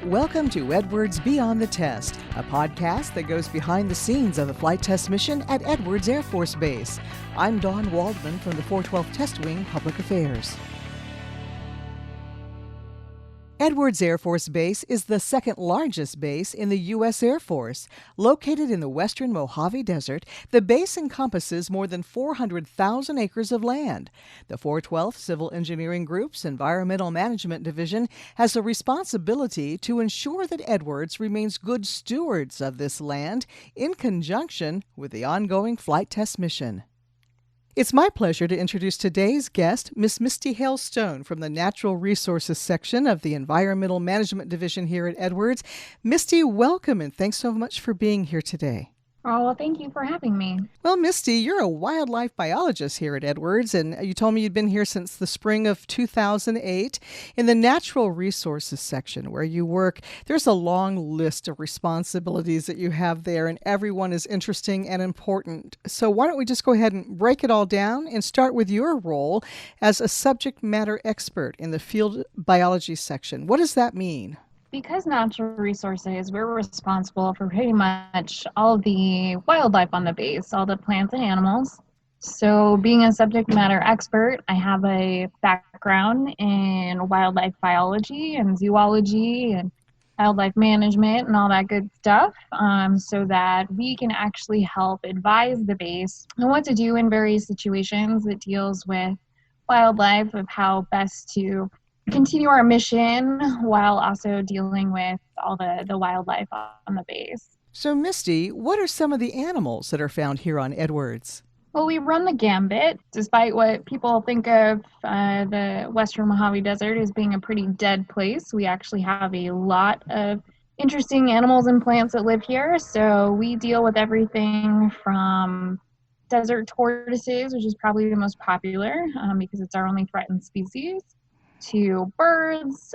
Welcome to Edwards Beyond the Test, a podcast that goes behind the scenes of the flight test mission at Edwards Air Force Base. I'm Dawn Waldman from the 412 Test Wing Public Affairs. Edwards Air Force Base is the second largest base in the U.S. Air Force. Located in the western Mojave Desert, the base encompasses more than 400,000 acres of land. The 412th Civil Engineering Group's Environmental Management Division has a responsibility to ensure that Edwards remains good stewards of this land in conjunction with the ongoing flight test mission. It's my pleasure to introduce today's guest, Miss Misty Hailstone from the Natural Resources section of the Environmental Management Division here at Edwards. Misty, welcome and thanks so much for being here today. Oh, well, thank you for having me. Well, Misty, you're a wildlife biologist here at Edwards, and you told me you'd been here since the spring of 2008. In the Natural Resources section where you work, there's a long list of responsibilities that you have there, and everyone is interesting and important. So why don't we just go ahead and break it all down and start with your role as a subject matter expert in the field biology section. What does that mean? Because natural resources, we're responsible for pretty much all the wildlife on the base, all the plants and animals. So being a subject matter expert, I have a background in wildlife biology and zoology and wildlife management and all that good stuff, so that we can actually help advise the base on what to do in various situations that deals with wildlife, of how best to continue our mission while also dealing with all the wildlife on the base. So, Misty, what are some of the animals that are found here on Edwards? Well, we run the gambit, despite what people think of the western Mojave Desert as being a pretty dead place. We actually have a lot of interesting animals and plants that live here. So we deal with everything from desert tortoises, which is probably the most popular because it's our only threatened species, to birds.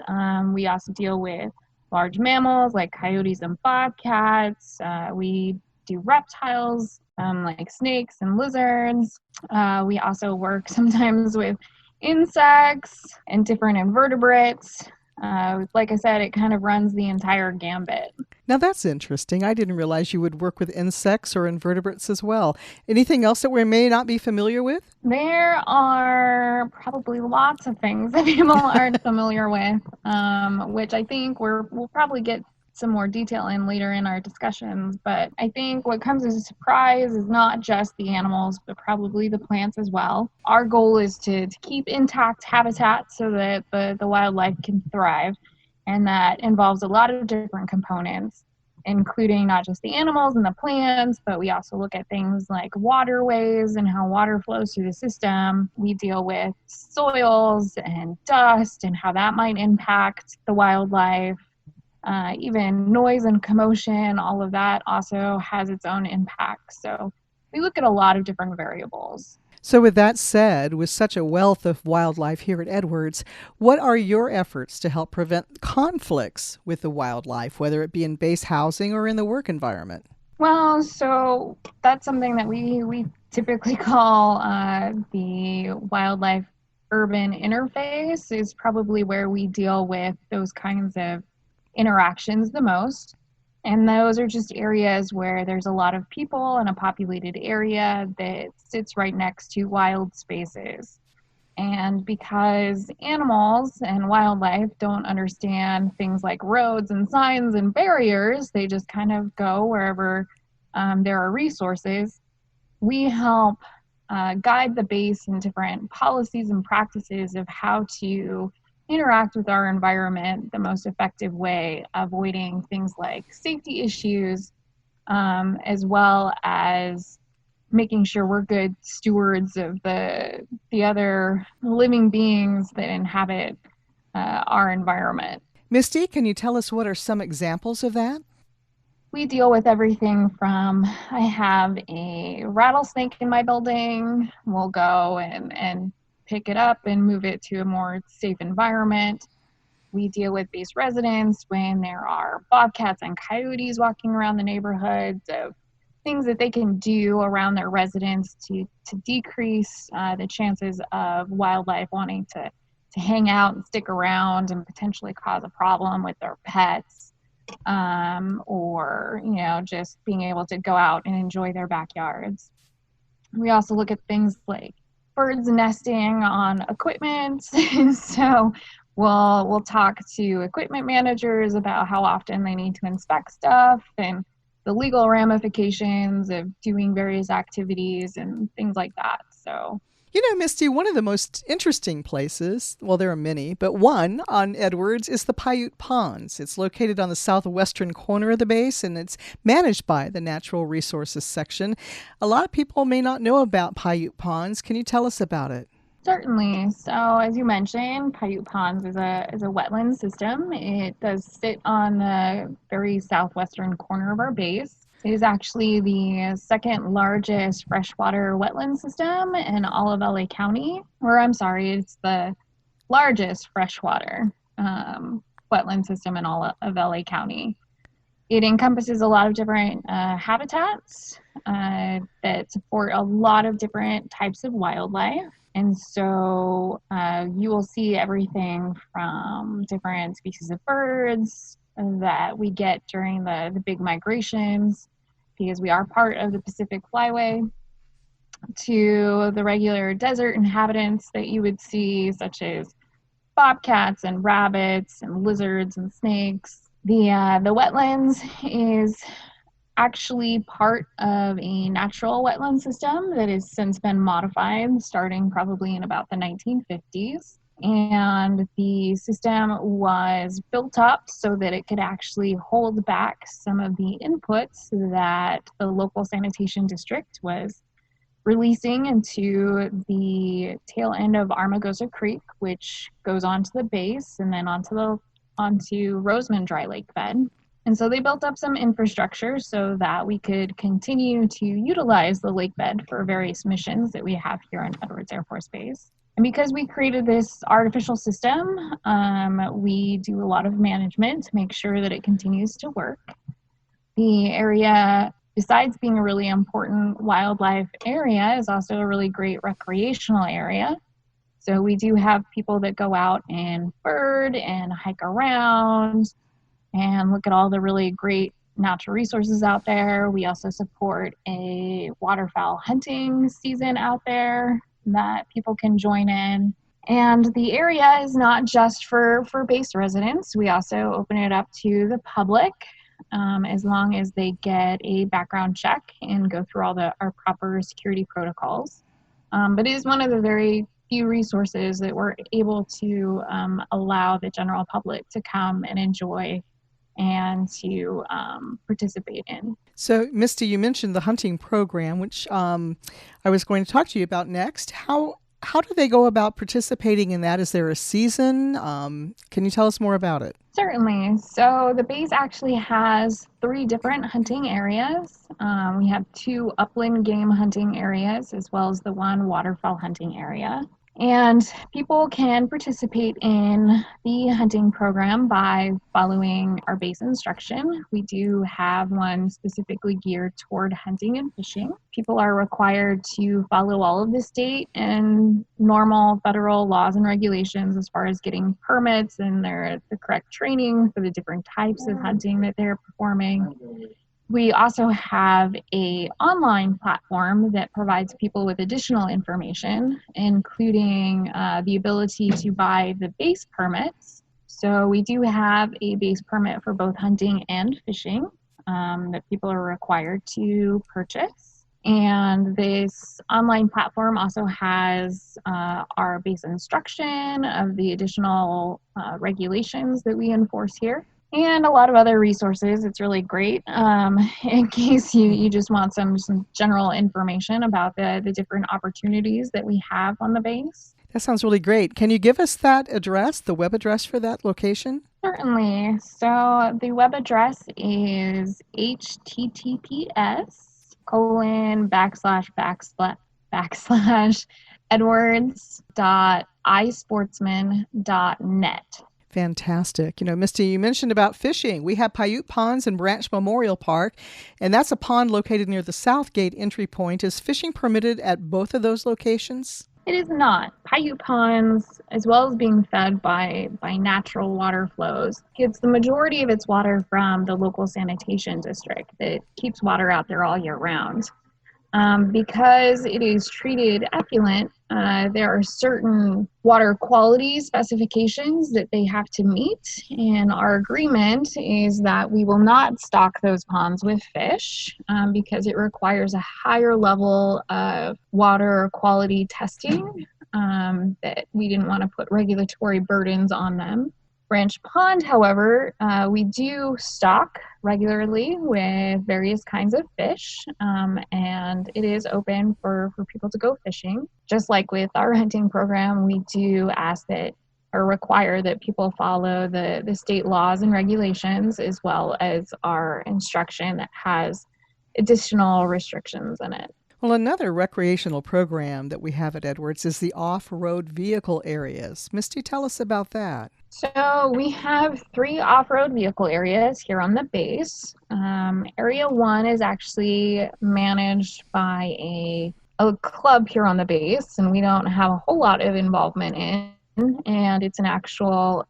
We also deal with large mammals like coyotes and bobcats. We do reptiles like snakes and lizards. We also work sometimes with insects and different invertebrates. Like I said, it kind of runs the entire gambit. Now that's interesting. I didn't realize you would work with insects or invertebrates as well. Anything else that we may not be familiar with? There are probably lots of things that people aren't familiar with, which I think we'll probably get some more detail in later in our discussions. But I think what comes as a surprise is not just the animals, but probably the plants as well. Our goal is to keep intact habitat so that the wildlife can thrive. And that involves a lot of different components, including not just the animals and the plants, but we also look at things like waterways and how water flows through the system. We deal with soils and dust and how that might impact the wildlife. Even noise and commotion, all of that also has its own impact. So we look at a lot of different variables. So with that said, with such a wealth of wildlife here at Edwards, what are your efforts to help prevent conflicts with the wildlife, whether it be in base housing or in the work environment? Well, so that's something that we typically call the wildlife urban interface, is probably where we deal with those kinds of interactions the most. And those are just areas where there's a lot of people in a populated area that sits right next to wild spaces. And because animals and wildlife don't understand things like roads and signs and barriers, they just kind of go wherever there are resources. We help guide the base in different policies and practices of how to interact with our environment the most effective way, avoiding things like safety issues, as well as making sure we're good stewards of the other living beings that inhabit our environment. Misty, can you tell us what are some examples of that? We deal with everything from, I have a rattlesnake in my building, we'll go and pick it up and move it to a more safe environment. We deal with base residents when there are bobcats and coyotes walking around the neighborhoods, of things that they can do around their residents to decrease the chances of wildlife wanting to to hang out and stick around and potentially cause a problem with their pets, or just being able to go out and enjoy their backyards. We also look at things like birds nesting on equipment. So we'll talk to equipment managers about how often they need to inspect stuff and the legal ramifications of doing various activities and things like that. So Misty, one of the most interesting places, well, there are many, but one on Edwards is the Paiute Ponds. It's located on the southwestern corner of the base, and it's managed by the Natural Resources section. A lot of people may not know about Paiute Ponds. Can you tell us about it? certainly. So as you mentioned, Paiute Ponds is a wetland system. It does sit on the very southwestern corner of our base. It is actually the second largest freshwater wetland system in all of LA County. Or I'm sorry, it's the largest freshwater wetland system in all of LA County. It encompasses a lot of different habitats that support a lot of different types of wildlife. And so you will see everything from different species of birds that we get during the big migrations, because we are part of the Pacific Flyway, to the regular desert inhabitants that you would see, such as bobcats and rabbits and lizards and snakes. The wetlands is actually part of a natural wetland system that has since been modified, starting probably in about the 1950s. And the system was built up so that it could actually hold back some of the inputs that the local sanitation district was releasing into the tail end of Armagosa Creek, which goes onto the base and then onto Roseman Dry Lake bed. And so they built up some infrastructure so that we could continue to utilize the lake bed for various missions that we have here on Edwards Air Force Base. And because we created this artificial system, we do a lot of management to make sure that it continues to work. The area, besides being a really important wildlife area, is also a really great recreational area. So we do have people that go out and bird and hike around and look at all the really great natural resources out there. We also support a waterfowl hunting season out there that people can join in. And the area is not just for base residents. We also open it up to the public, as long as they get a background check and go through all our proper security protocols. But it is one of the very few resources that we're able to allow the general public to come and enjoy and to participate in. So, Misty, you mentioned the hunting program, which I was going to talk to you about next. How do they go about participating in that? Is there a season? Can you tell us more about it? Certainly. So the base actually has 3 different hunting areas. We have 2 upland game hunting areas, as well as the 1 waterfowl hunting area. And people can participate in the hunting program by following our base instruction. We do have one specifically geared toward hunting and fishing. People are required to follow all of the state and normal federal laws and regulations as far as getting permits and the correct training for the different types of hunting that they're performing. We also have an online platform that provides people with additional information, including the ability to buy the base permits. So we do have a base permit for both hunting and fishing that people are required to purchase. And this online platform also has our base instruction of the additional regulations that we enforce here, and a lot of other resources. It's really great in case you just want some general information about the different opportunities that we have on the base. That sounds really great. Can you give us that address, the web address for that location? Certainly. So the web address is https://edwards.isportsman.net. Fantastic. Misty, you mentioned about fishing. We have Paiute Ponds and Branch Memorial Park, and that's a pond located near the South Gate entry point. Is fishing permitted at both of those locations? It is not. Paiute ponds, as well as being fed by natural water flows, gets the majority of its water from the local sanitation district that keeps water out there all year round. Because it is treated effluent, there are certain water quality specifications that they have to meet. And our agreement is that we will not stock those ponds with fish because it requires a higher level of water quality testing that we didn't want to put regulatory burdens on them. Branch Pond, however, we do stock regularly with various kinds of fish, and it is open for people to go fishing. Just like with our hunting program, we do ask that or require that people follow the state laws and regulations, as well as our instruction that has additional restrictions in it. Well, another recreational program that we have at Edwards is the off-road vehicle areas. Misty, tell us about that. So we have 3 off-road vehicle areas here on the base. Area 1 is actually managed by a club here on the base, and we don't have a whole lot of involvement in. And it's an actual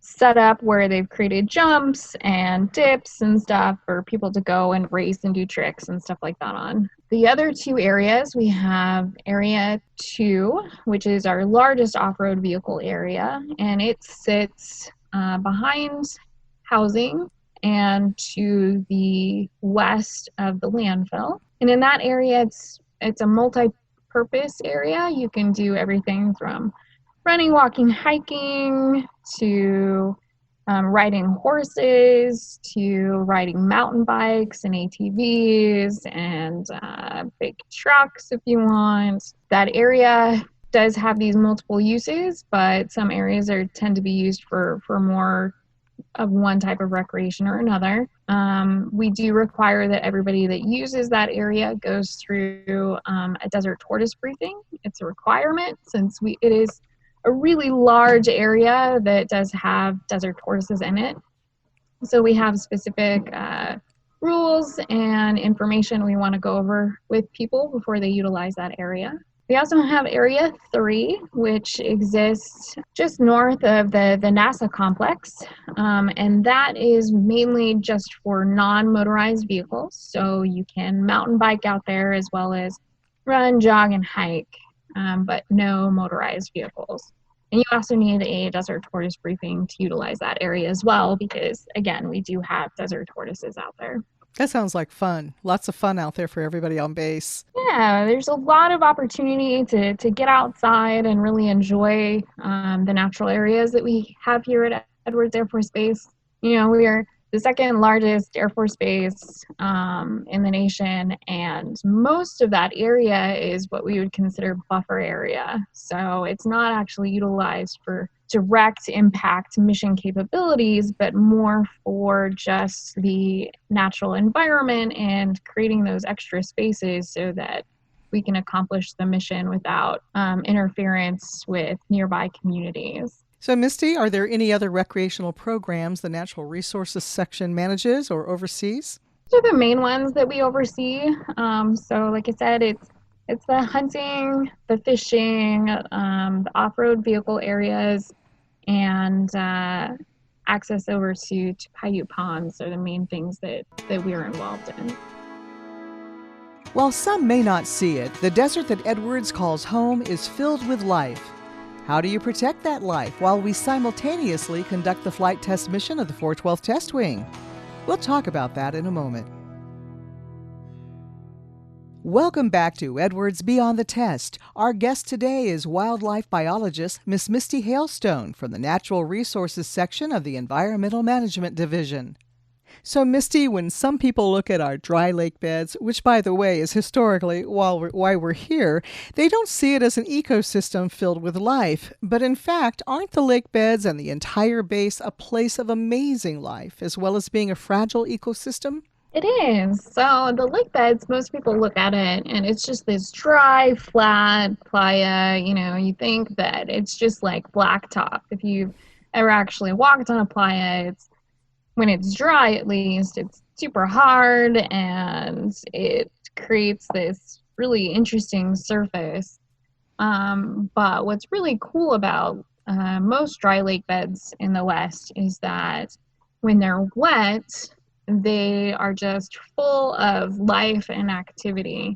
setup where they've created jumps and dips and stuff for people to go and race and do tricks and stuff like that on. The other 2 areas, we have area 2, which is our largest off-road vehicle area, and it sits behind housing and to the west of the landfill. And in that area, it's a multi-purpose area. You can do everything from running, walking, hiking, to riding horses, to riding mountain bikes and ATVs and big trucks if you want. That area does have these multiple uses, but some areas tend to be used for more of one type of recreation or another. We do require that everybody that uses that area goes through a desert tortoise briefing. It's a requirement since it is a really large area that does have desert tortoises in it. So we have specific rules and information we want to go over with people before they utilize that area. We also have Area 3, which exists just north of the NASA complex, and that is mainly just for non-motorized vehicles. So you can mountain bike out there as well as run, jog, and hike, but no motorized vehicles. And you also need a desert tortoise briefing to utilize that area as well because, again, we do have desert tortoises out there. That sounds like fun. Lots of fun out there for everybody on base. Yeah, there's a lot of opportunity to get outside and really enjoy the natural areas that we have here at Edwards Air Force Base. You know, we are the second largest Air Force Base in the nation, and most of that area is what we would consider buffer area. So it's not actually utilized for direct impact mission capabilities, but more for just the natural environment and creating those extra spaces so that we can accomplish the mission without interference with nearby communities. So, Misty, are there any other recreational programs the Natural Resources section manages or oversees? Those are the main ones that we oversee. So, like I said, it's the hunting, the fishing, the off-road vehicle areas, and access over to Paiute ponds are the main things that we are involved in. While some may not see it, the desert that Edwards calls home is filled with life. How do you protect that life while we simultaneously conduct the flight test mission of the 412th Test Wing? We'll talk about that in a moment. Welcome back to Edwards Beyond the Test. Our guest today is wildlife biologist Miss Misty Hailstone from the Natural Resources section of the Environmental Management Division. So, Misty, when some people look at our dry lake beds, which, by the way, is historically why we're here, they don't see it as an ecosystem filled with life. But in fact, aren't the lake beds and the entire base a place of amazing life, as well as being a fragile ecosystem? It is. So the lake beds, most people look at it and it's just this dry, flat playa. You know, you think that it's just like blacktop. If you've ever actually walked on a playa, when it's dry, at least, it's super hard and it creates this really interesting surface. But what's really cool about most dry lake beds in the West is that when they're wet, they are just full of life and activity.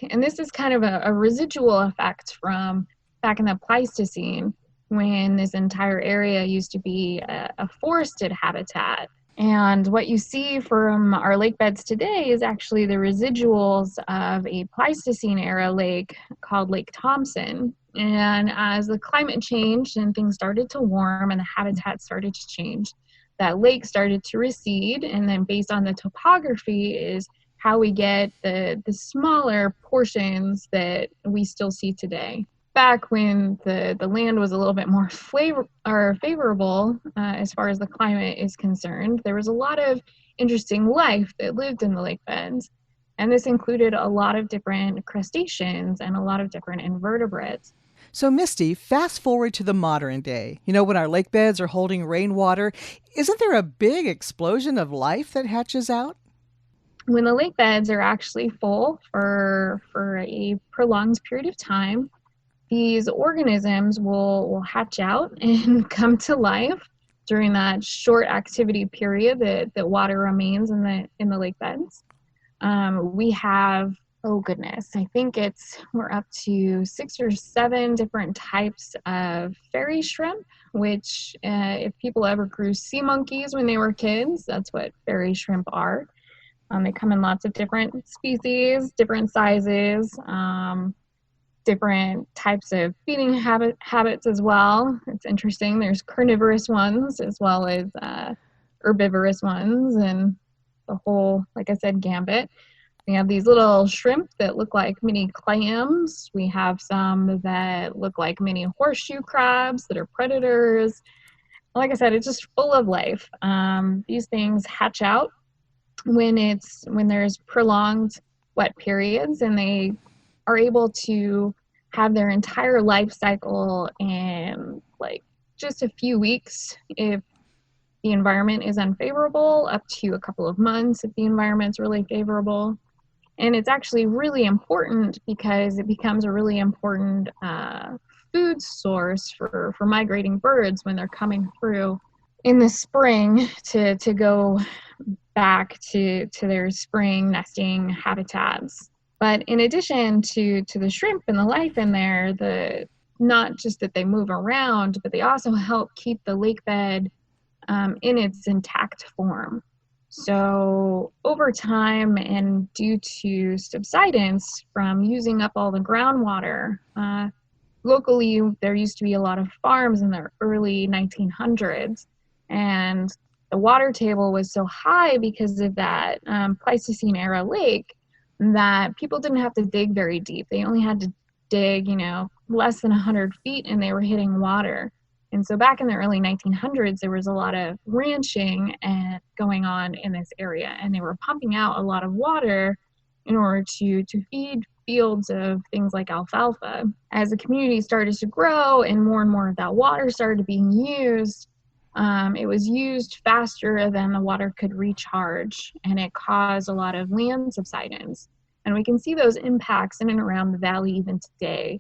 And this is kind of a residual effect from back in the Pleistocene when this entire area used to be a forested habitat. And what you see from our lake beds today is actually the residuals of a Pleistocene era lake called Lake Thompson. And as the climate changed and things started to warm and the habitat started to change, that lake started to recede. And then based on the topography is how we get the smaller portions that we still see today. Back when the land was a little bit more favorable as far as the climate is concerned, there was a lot of interesting life that lived in the lake beds. And this included a lot of different crustaceans and a lot of different invertebrates. So, Misty, fast forward to the modern day. When our lake beds are holding rainwater, isn't there a big explosion of life that hatches out? When the lake beds are actually full for a prolonged period of time, these organisms will hatch out and come to life during that short activity period that water remains in the lake beds. We have, oh goodness, I think we're up to 6 or 7 different types of fairy shrimp, which if people ever grew sea monkeys when they were kids, that's what fairy shrimp are. They come in lots of different species, different sizes, different types of feeding habits as well. It's interesting. There's carnivorous ones as well as herbivorous ones, and the whole, like I said, gambit. We have these little shrimp that look like mini clams. We have some that look like mini horseshoe crabs that are predators. Like I said, it's just full of life. These things hatch out when there's prolonged wet periods, and they are able to have their entire life cycle in like just a few weeks if the environment is unfavorable, up to a couple of months if the environment's really favorable. And it's actually really important because it becomes a really important food source for migrating birds when they're coming through in the spring to go back to their spring nesting habitats. But in addition to the shrimp and the life in there, not just that they move around, but they also help keep the lake bed in its intact form. So over time and due to subsidence from using up all the groundwater, locally there used to be a lot of farms in the early 1900s, and the water table was so high because of that Pleistocene era lake that people didn't have to dig very deep. They only had to dig, less than 100 feet and they were hitting water. And so back in the early 1900s, there was a lot of ranching going on in this area, and they were pumping out a lot of water in order to feed fields of things like alfalfa. As the community started to grow and more of that water started being used, it was used faster than the water could recharge, and it caused a lot of land subsidence. And we can see those impacts in and around the valley even today.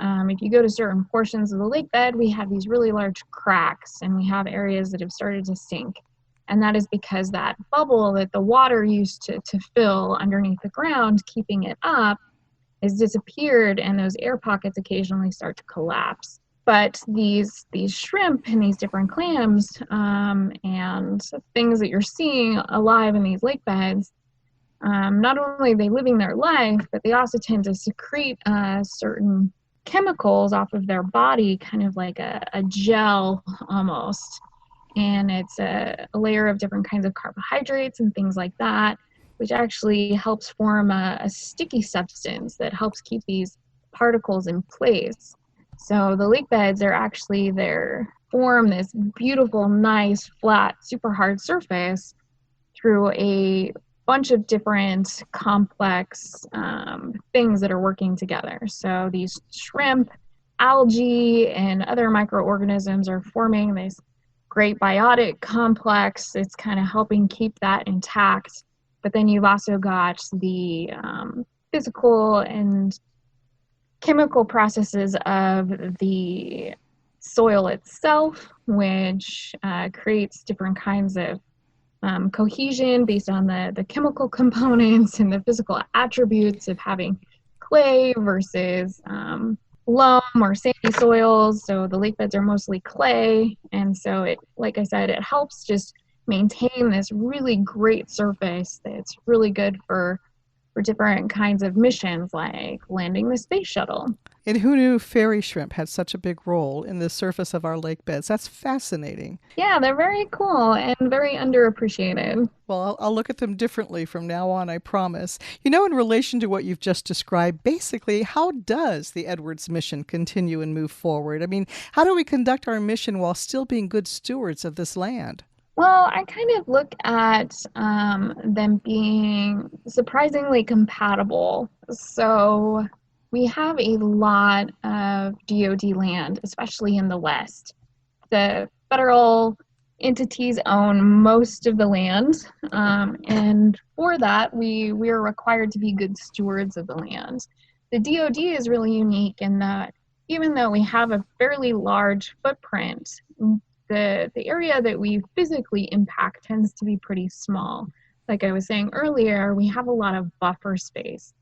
If you go to certain portions of the lake bed, we have these really large cracks, and we have areas that have started to sink. And that is because that bubble that the water used to fill underneath the ground, keeping it up, has disappeared, and those air pockets occasionally start to collapse. But these shrimp and these different clams and things that you're seeing alive in these lake beds, not only are they living their life, but they also tend to secrete certain chemicals off of their body, kind of like a gel almost. And it's a layer of different kinds of carbohydrates and things like that, which actually helps form a sticky substance that helps keep these particles in place. So the lake beds are actually form this beautiful, nice, flat, super hard surface through a bunch of different complex things that are working together. So these shrimp, algae, and other microorganisms are forming this great biotic complex. It's kind of helping keep that intact. But then you've also got the physical and chemical processes of the soil itself, which creates different kinds of cohesion based on the chemical components and the physical attributes of having clay versus loam or sandy soils. So the lake beds are mostly clay. And so it, like I said, it helps just maintain this really great surface that's really good for different kinds of missions like landing the space shuttle. And who knew fairy shrimp had such a big role in the surface of our lake beds? That's fascinating. Yeah, they're very cool and very underappreciated. Well, I'll look at them differently from now on, I promise. You know, in relation to what you've just described, basically, how does the Edwards mission continue and move forward? I mean, how do we conduct our mission while still being good stewards of this land? Well, I kind of look at them being surprisingly compatible. So we have a lot of DoD land, especially in the West. The federal entities own most of the land, and for that, we are required to be good stewards of the land. The DoD is really unique in that even though we have a fairly large footprint, the area that we physically impact tends to be pretty small. Like I was saying earlier, we have a lot of buffer space.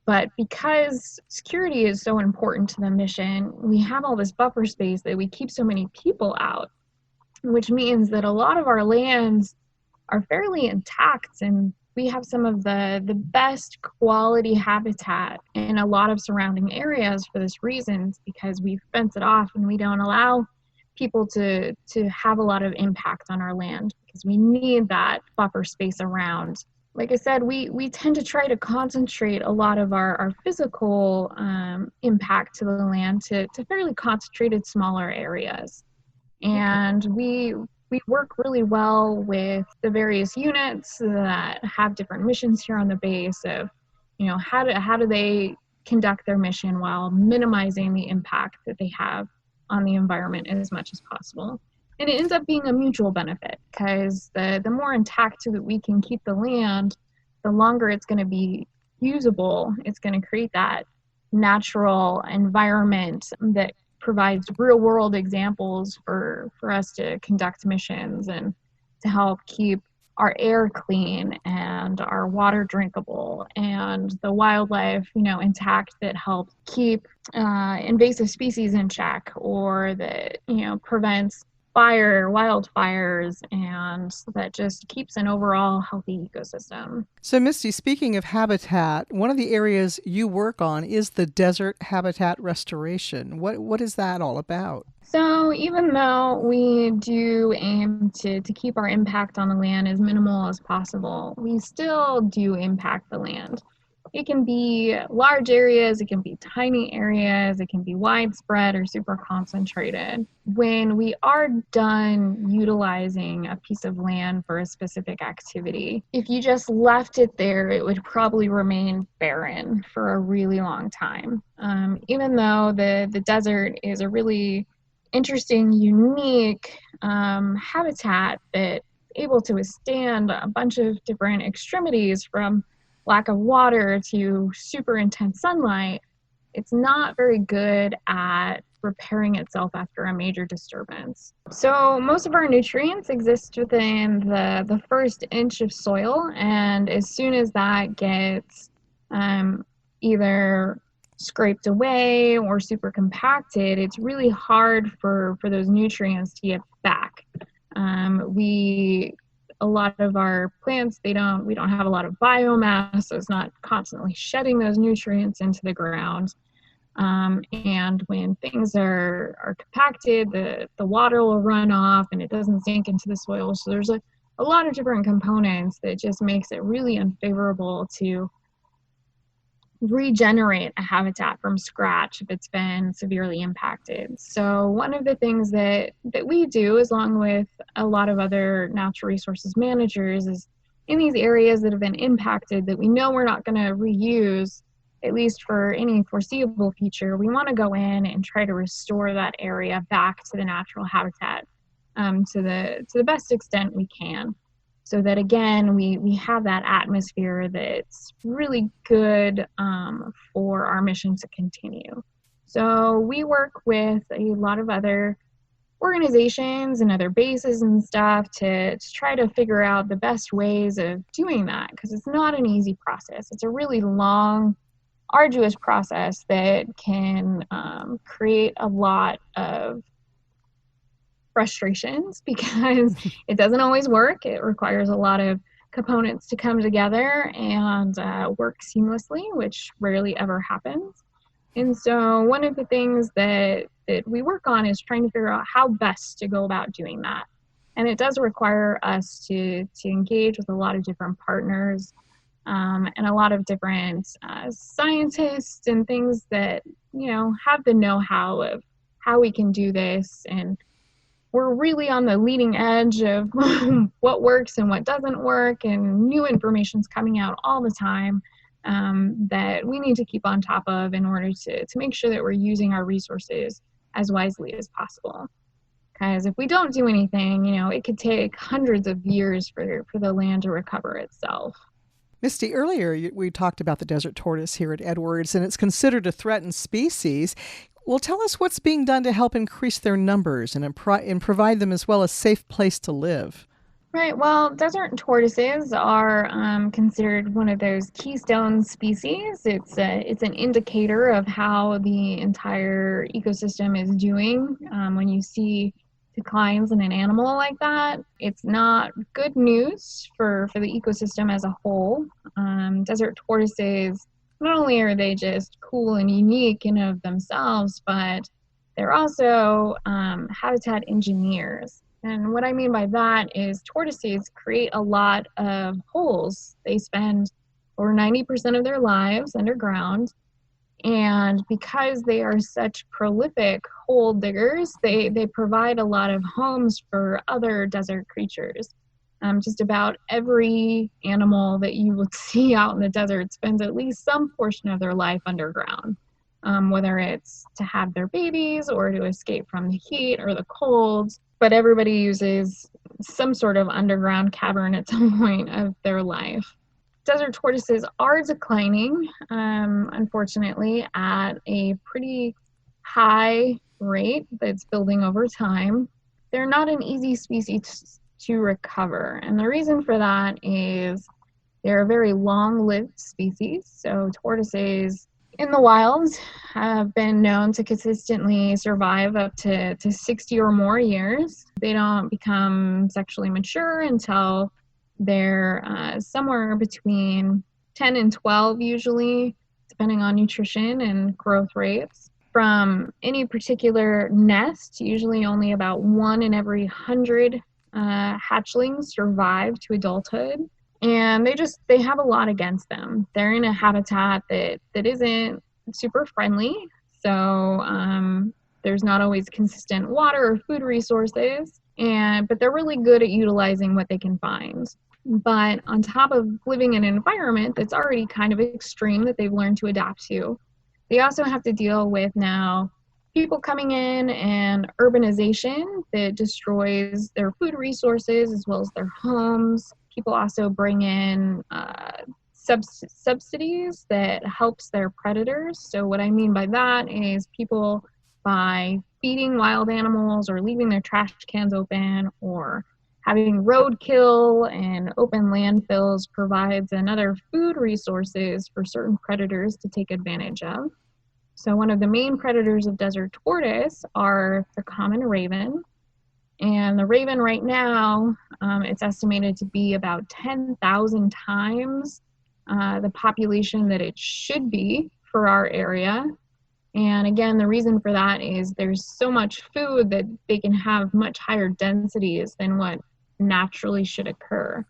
But because security is so important to the mission, we have all this buffer space that we keep so many people out, which means that a lot of our lands are fairly intact, and we have some of the best quality habitat in a lot of surrounding areas for this reason, because we fence it off and we don't allow people to have a lot of impact on our land because we need that buffer space around. Like I said, we tend to try to concentrate a lot of our physical impact to the land to fairly concentrated smaller areas. And we work really well with the various units that have different missions here on the base of, you know, how do they conduct their mission while minimizing the impact that they have on the environment as much as possible. And it ends up being a mutual benefit because the more intact that we can keep the land, the longer it's going to be usable. It's going to create that natural environment that provides real world examples for us to conduct missions and to help keep our air clean and our water drinkable and the wildlife, you know, intact that helps keep invasive species in check, or that, you know, prevents wildfires, and that just keeps an overall healthy ecosystem. So, Misty, speaking of habitat, one of the areas you work on is the desert habitat restoration. What is that all about? So even though we do aim to keep our impact on the land as minimal as possible, we still do impact the land. It can be large areas, it can be tiny areas, it can be widespread or super concentrated. When we are done utilizing a piece of land for a specific activity, if you just left it there, it would probably remain barren for a really long time. Even though the desert is a really interesting, unique habitat that able to withstand a bunch of different extremities from lack of water to super intense sunlight, it's not very good at repairing itself after a major disturbance. So most of our nutrients exist within the first inch of soil, and as soon as that gets either scraped away or super compacted, it's really hard for those nutrients to get back. A lot of our plants, we don't have a lot of biomass, so it's not constantly shedding those nutrients into the ground. And when things are compacted, the water will run off and it doesn't sink into the soil. So there's a lot of different components that just makes it really unfavorable to regenerate a habitat from scratch if it's been severely impacted. So one of the things that we do, along with a lot of other natural resources managers, is in these areas that have been impacted that we know we're not going to reuse, at least for any foreseeable future, we want to go in and try to restore that area back to the natural habitat to the best extent we can. so that again we have that atmosphere that's really good for our mission to continue. So we work with a lot of other organizations and other bases and stuff to try to figure out the best ways of doing that, because it's not an easy process. It's a really long, arduous process that can create a lot of frustrations because it doesn't always work. It requires a lot of components to come together and work seamlessly, which rarely ever happens. And so one of the things that we work on is trying to figure out how best to go about doing that. And it does require us to engage with a lot of different partners and a lot of different scientists and things that, have the know-how of how we can do this. And we're really on the leading edge of what works and what doesn't work, and new information's coming out all the time that we need to keep on top of in order to make sure that we're using our resources as wisely as possible. Because if we don't do anything, it could take hundreds of years for the land to recover itself. Misty, earlier we talked about the desert tortoise here at Edwards, and it's considered a threatened species. Well, tell us what's being done to help increase their numbers and provide them as well a safe place to live. Right. Well, desert tortoises are considered one of those keystone species. It's an indicator of how the entire ecosystem is doing. When you see declines in an animal like that, it's not good news for the ecosystem as a whole. Desert tortoises, not only are they just cool and unique in of themselves, but they're also habitat engineers. And what I mean by that is tortoises create a lot of holes. They spend over 90% of their lives underground. And because they are such prolific hole diggers, they provide a lot of homes for other desert creatures. Just about every animal that you would see out in the desert spends at least some portion of their life underground, whether it's to have their babies or to escape from the heat or the cold. But everybody uses some sort of underground cavern at some point of their life. Desert tortoises are declining, unfortunately, at a pretty high rate that's building over time. They're not an easy species to recover, and the reason for that is they're a very long-lived species. So tortoises in the wild have been known to consistently survive up to 60 or more years. They don't become sexually mature until they're somewhere between 10 and 12 usually, depending on nutrition and growth rates. From any particular nest, usually only about 1 in every 100 hatchlings survive to adulthood. And they have a lot against them. They're in a habitat that isn't super friendly. So there's not always consistent water or food resources, but they're really good at utilizing what they can find. But on top of living in an environment that's already kind of extreme that they've learned to adapt to, they also have to deal with now people coming in and urbanization that destroys their food resources as well as their homes. People also bring in subsidies that helps their predators. So what I mean by that is people, by feeding wild animals or leaving their trash cans open or having roadkill and open landfills, provides another food resources for certain predators to take advantage of. So one of the main predators of desert tortoise are the common raven. And the raven right now, it's estimated to be about 10,000 times the population that it should be for our area. And again, the reason for that is there's so much food that they can have much higher densities than what naturally should occur.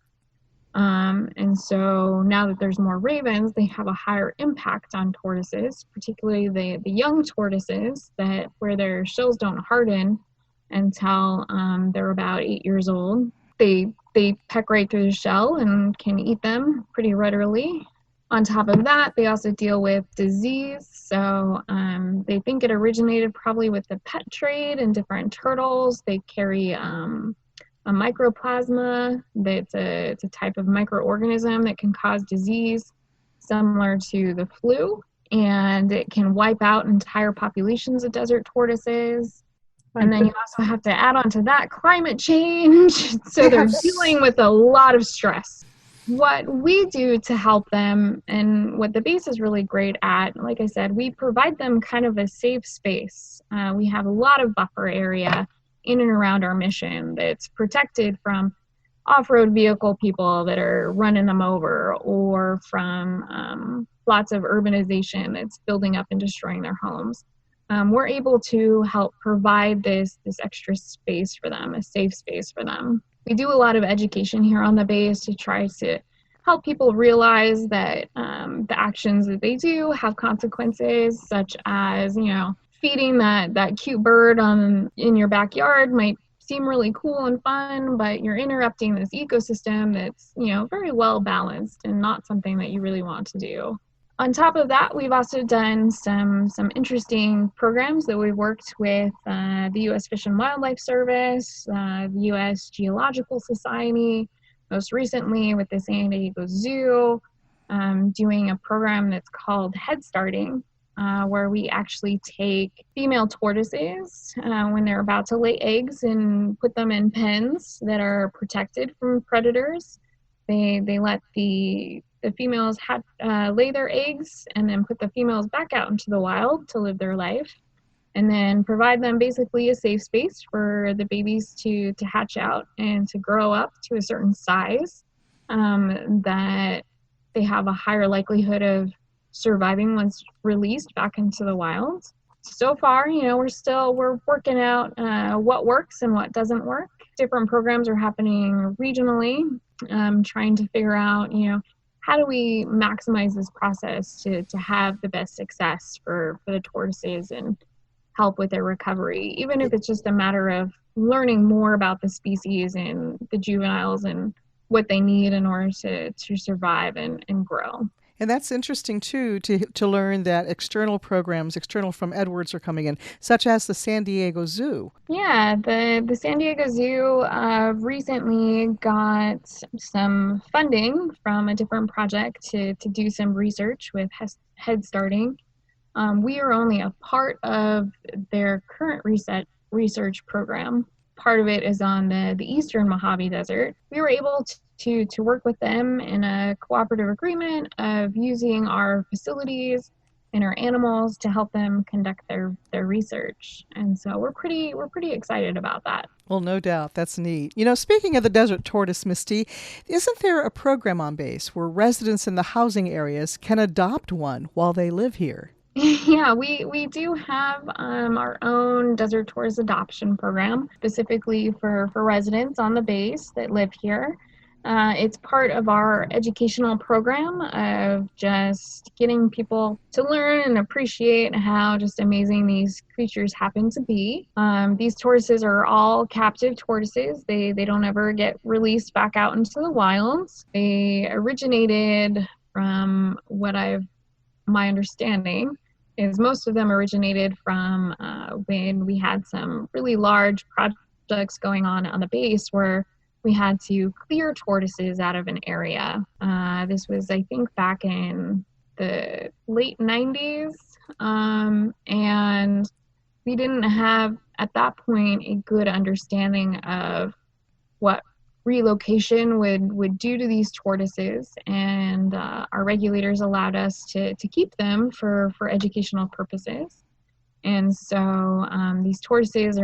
And so now that there's more ravens, they have a higher impact on tortoises, particularly the young tortoises where their shells don't harden until they're about 8 years old. They peck right through the shell and can eat them pretty readily. On top of that, they also deal with disease. So they think it originated probably with the pet trade and different turtles. They carry a mycoplasma. It's a type of microorganism that can cause disease similar to the flu, and it can wipe out entire populations of desert tortoises. And then you also have to add on to that climate change. So they're Yes. dealing with a lot of stress. What we do to help them, and what the base is really great at, like I said, we provide them kind of a safe space. We have a lot of buffer area in and around our mission that's protected from off-road vehicle people that are running them over, or from lots of urbanization that's building up and destroying their homes. We're able to help provide this extra space for them, a safe space for them. We do a lot of education here on the base to try to help people realize that the actions that they do have consequences, such as, feeding that cute bird in your backyard might seem really cool and fun, but you're interrupting this ecosystem that's, very well balanced and not something that you really want to do. On top of that, we've also done some interesting programs that we've worked with the U.S. Fish and Wildlife Service, the U.S. Geological Society, most recently with the San Diego Zoo, doing a program that's called Head Starting, where we actually take female tortoises when they're about to lay eggs and put them in pens that are protected from predators. They let the females lay their eggs and then put the females back out into the wild to live their life, and then provide them basically a safe space for the babies to hatch out and to grow up to a certain size that they have a higher likelihood of surviving once released back into the wild. So far, we're working out what works and what doesn't work. Different programs are happening regionally, trying to figure out, how do we maximize this process to have the best success for the tortoises and help with their recovery, even if it's just a matter of learning more about the species and the juveniles and what they need in order to survive and grow. And that's interesting, too, to learn that external programs, external from Edwards, are coming in, such as the San Diego Zoo. Yeah, the San Diego Zoo recently got some funding from a different project to do some research with Head Starting. We are only a part of their current research program. Part of it is on the eastern Mojave Desert. We were able to work with them in a cooperative agreement of using our facilities and our animals to help them conduct their research. And so we're pretty excited about that. Well, no doubt. That's neat. Speaking of the desert tortoise, Misty, isn't there a program on base where residents in the housing areas can adopt one while they live here? Yeah, we do have our own desert tortoise adoption program specifically for residents on the base that live here. It's part of our educational program of just getting people to learn and appreciate how just amazing these creatures happen to be. These tortoises are all captive tortoises. They don't ever get released back out into the wilds. They originated from my understanding is most of them originated from when we had some really large projects going on the base where we had to clear tortoises out of an area. This was, I think, back in the late 90s. And we didn't have, at that point, a good understanding of what relocation would do to these tortoises, and our regulators allowed us to keep them for educational purposes. And so these tortoises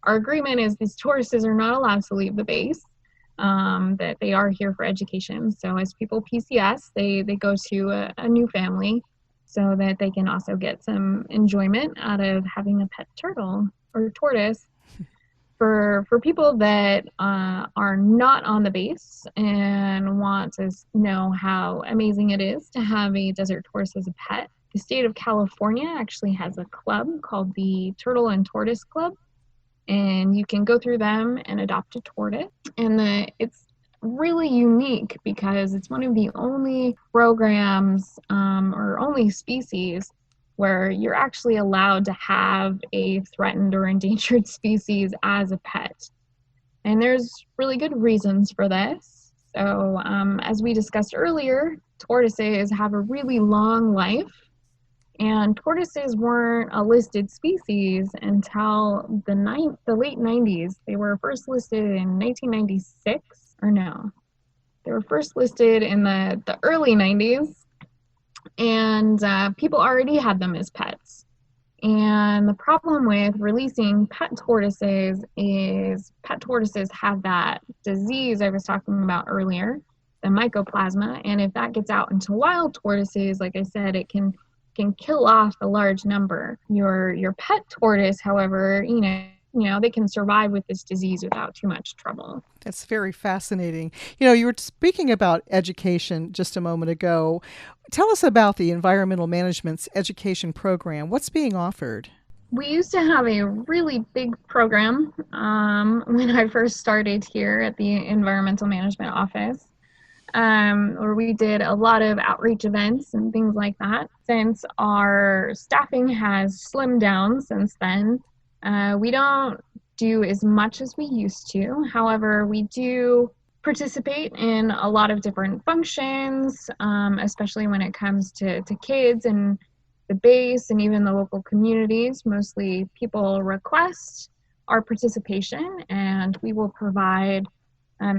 our agreement is these tortoises are not allowed to leave the base, that they are here for education. So as people PCS, they go to a new family so that they can also get some enjoyment out of having a pet turtle or tortoise. For people that are not on the base and want to know how amazing it is to have a desert tortoise as a pet, the state of California actually has a club called the Turtle and Tortoise Club, and you can go through them and adopt a tortoise. And it's really unique because it's one of the only programs or only species where you're actually allowed to have a threatened or endangered species as a pet. And there's really good reasons for this. So, as we discussed earlier, tortoises have a really long life, and tortoises weren't a listed species until the late 90s. They were first listed in 1996, or no, they were first listed in the early 90s, and people already had them as pets. And the problem with releasing pet tortoises is pet tortoises have that disease I was talking about earlier, the mycoplasma. And if that gets out into wild tortoises, like I said, it can kill off a large number. Your pet tortoise, however, they can survive with this disease without too much trouble. That's very fascinating. You were speaking about education just a moment ago. Tell us about the Environmental Management's education program. What's being offered? We used to have a really big program when I first started here at the Environmental Management Office, where we did a lot of outreach events and things like that. Since our staffing has slimmed down since then, we don't do as much as we used to. However, we do participate in a lot of different functions, especially when it comes to kids and the base and even the local communities. Mostly people request our participation, and we will provide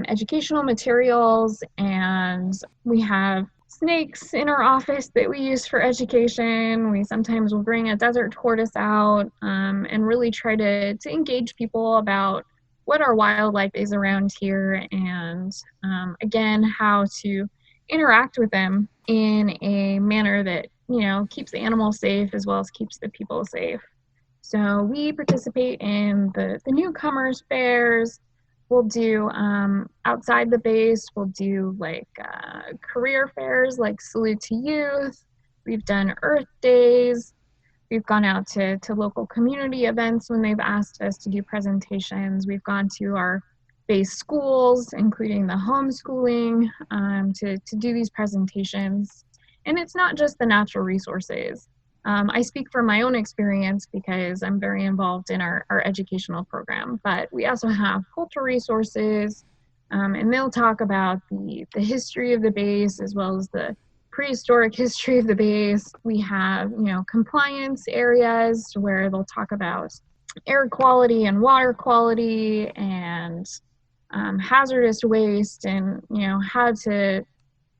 educational materials, and we have snakes in our office that we use for education. We sometimes will bring a desert tortoise out and really try to engage people about what our wildlife is around here, and again, how to interact with them in a manner that keeps the animals safe as well as keeps the people safe. So we participate in the newcomers fairs. We'll do outside the base, we'll do like career fairs like Salute to Youth. We've done Earth Days. We've gone out to local community events when they've asked us to do presentations. We've gone to our base schools, including the homeschooling, to do these presentations. And it's not just the natural resources. I speak from my own experience because I'm very involved in our educational program, but we also have cultural resources, and they'll talk about the history of the base as well as the prehistoric history of the base. We have, compliance areas where they'll talk about air quality and water quality and hazardous waste, and, how to,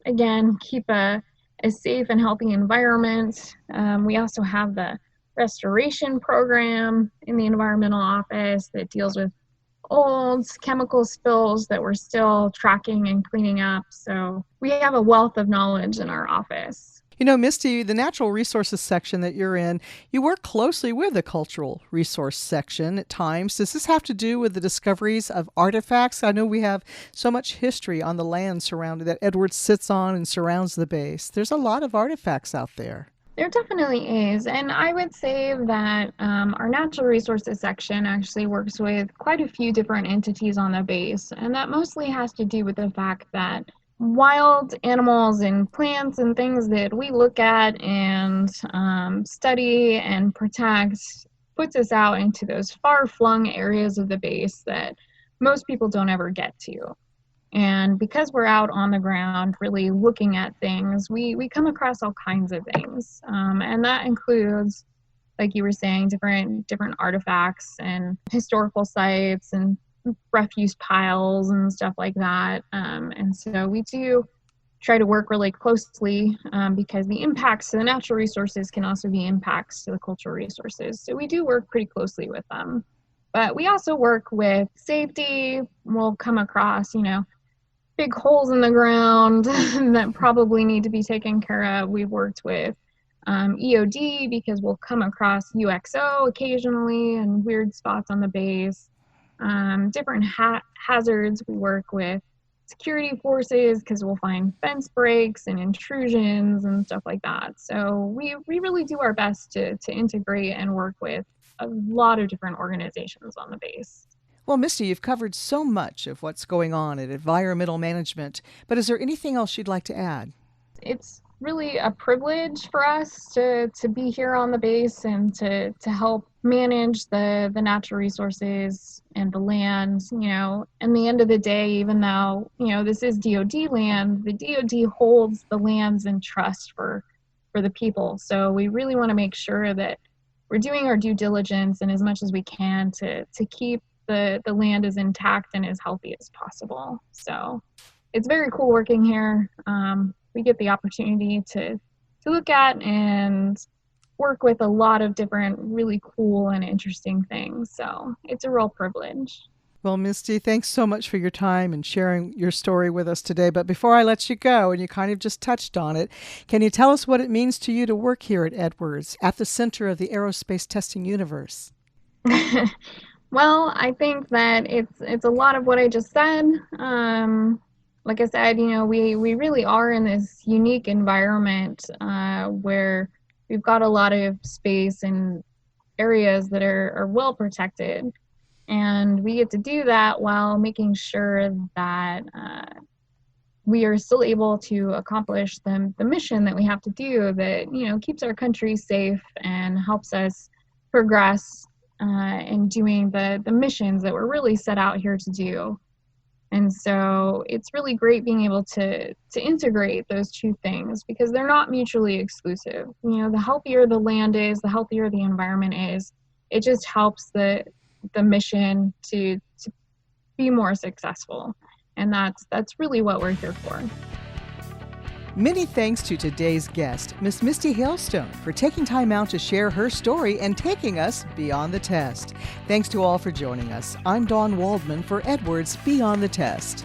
again, keep a safe and healthy environment. We also have the restoration program in the environmental office that deals with old chemical spills that we're still tracking and cleaning up. So we have a wealth of knowledge in our office. Misty, the natural resources section that you're in, you work closely with the cultural resource section at times. Does this have to do with the discoveries of artifacts? I know we have so much history on the land surrounding that Edwards sits on and surrounds the base. There's a lot of artifacts out there. There definitely is. And I would say that our natural resources section actually works with quite a few different entities on the base. And that mostly has to do with the fact that wild animals and plants and things that we look at and study and protect puts us out into those far-flung areas of the base that most people don't ever get to. And because we're out on the ground really looking at things, we come across all kinds of things. And that includes, like you were saying, different artifacts and historical sites and refuse piles and stuff like that. And so we do try to work really closely because the impacts to the natural resources can also be impacts to the cultural resources. So we do work pretty closely with them. But we also work with safety. We'll come across, big holes in the ground that probably need to be taken care of. We've worked with EOD because we'll come across UXO occasionally and weird spots on the base. Different hazards. We work with security forces because we'll find fence breaks and intrusions and stuff like that. So we really do our best to integrate and work with a lot of different organizations on the base. Well, Misty, you've covered so much of what's going on at environmental management, but is there anything else you'd like to add? It's really a privilege for us to be here on the base and to help manage the natural resources and the land. In the end of the day, even though, this is DoD land, the DoD holds the lands in trust for the people. So we really want to make sure that we're doing our due diligence and as much as we can to keep the land as intact and as healthy as possible. So it's very cool working here. We get the opportunity to look at and work with a lot of different really cool and interesting things. So it's a real privilege. Well, Misty, thanks so much for your time and sharing your story with us today. But before I let you go, and you kind of just touched on it, can you tell us what it means to you to work here at Edwards, at the center of the aerospace testing universe? Well, I think that it's a lot of what I just said. Like I said, we really are in this unique environment where we've got a lot of space and areas that are well protected. And we get to do that while making sure that we are still able to accomplish the mission that we have to do that, keeps our country safe and helps us progress in doing the missions that we're really set out here to do. And so it's really great being able to integrate those two things because they're not mutually exclusive. The healthier the land is, the healthier the environment is. It just helps the mission to be more successful. And that's really what we're here for. Many thanks to today's guest, Miss Misty Hailstone, for taking time out to share her story and taking us beyond the test. Thanks to all for joining us. I'm Dawn Waldman for Edwards Beyond the Test.